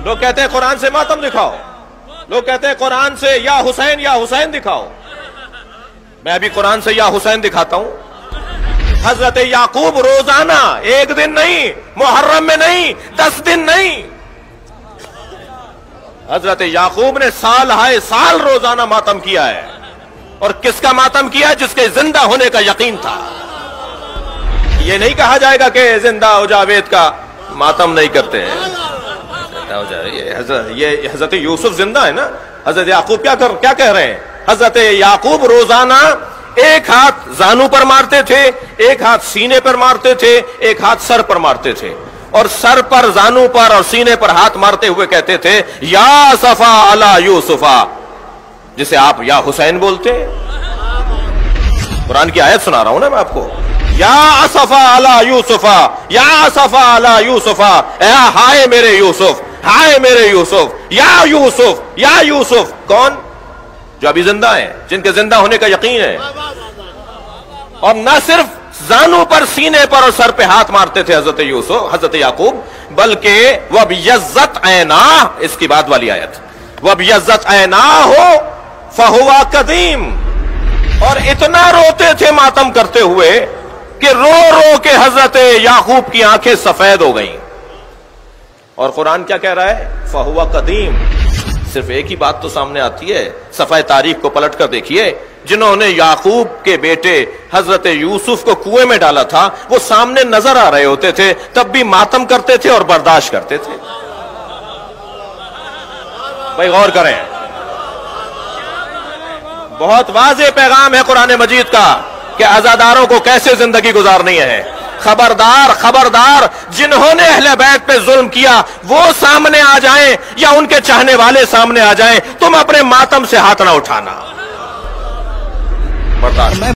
لوگ کہتے ہیں قرآن سے ماتم دکھاؤ، لوگ کہتے ہیں قرآن سے یا حسین دکھاؤ. میں ابھی قرآن سے یا حسین دکھاتا ہوں. حضرت یعقوب روزانہ، ایک دن نہیں، محرم میں نہیں، 10 دن نہیں، حضرت یعقوب نے سال ہائے سال روزانہ ماتم کیا ہے. اور کس کا ماتم کیا؟ جس کے زندہ ہونے کا یقین تھا. یہ نہیں کہا جائے گا کہ زندہ ہو جاوید کا ماتم نہیں کرتے ہیں. یہ حضرت یوسف زندہ ہے نا. حضرت یعقوب کیا کہہ رہے ہیں؟ حضرت یعقوب روزانہ ایک ہاتھ زانو پر مارتے تھے، ایک ہاتھ سینے پر مارتے تھے، ایک ہاتھ سر پر مارتے تھے، اور سر پر، زانو پر اور سینے پر ہاتھ مارتے ہوئے کہتے تھے یا صفا علی یوسفا، جسے آپ یا حسین بولتے. قرآن کی آیت سنا رہا ہوں نا میں آپ کو. یا صفا علی یوسفا، یا صفا علی یوسفا، اے ہائے میرے یوسف، ہائے میرے یوسف، یا یوسف، یا یوسف. کون؟ جو ابھی زندہ ہیں، جن کے زندہ ہونے کا یقین ہے. اور نہ صرف زانو پر، سینے پر اور سر پہ ہاتھ مارتے تھے حضرت یعقوب، بلکہ وَبْيَضَّتْ عَيْنَاهُ، اس کی بعد والی آیت، وَبْيَضَّتْ عَيْنَاهُ فَهُوَ قَدِيمٌ. اور اتنا روتے تھے ماتم کرتے ہوئے کہ رو رو کے حضرت یعقوب کی آنکھیں سفید ہو گئیں. اور قرآن کیا کہہ رہا ہے؟ فَهُوَ قَدِيمٌ. صرف ایک ہی بات تو سامنے آتی ہے. صفحہ تاریخ کو پلٹ کر دیکھیے، جنہوں نے یعقوب کے بیٹے حضرت یوسف کو کنویں میں ڈالا تھا، وہ سامنے نظر آ رہے ہوتے تھے، تب بھی ماتم کرتے تھے اور برداشت کرتے تھے. بھائی غور کریں، بہت واضح پیغام ہے قرآن مجید کا کہ عزاداروں کو کیسے زندگی گزارنی ہے. خبردار خبردار، جنہوں نے اہل بیت پہ ظلم کیا وہ سامنے آ جائیں یا ان کے چاہنے والے سامنے آ جائیں، تم اپنے ماتم سے ہاتھ نہ اٹھانا. برداشت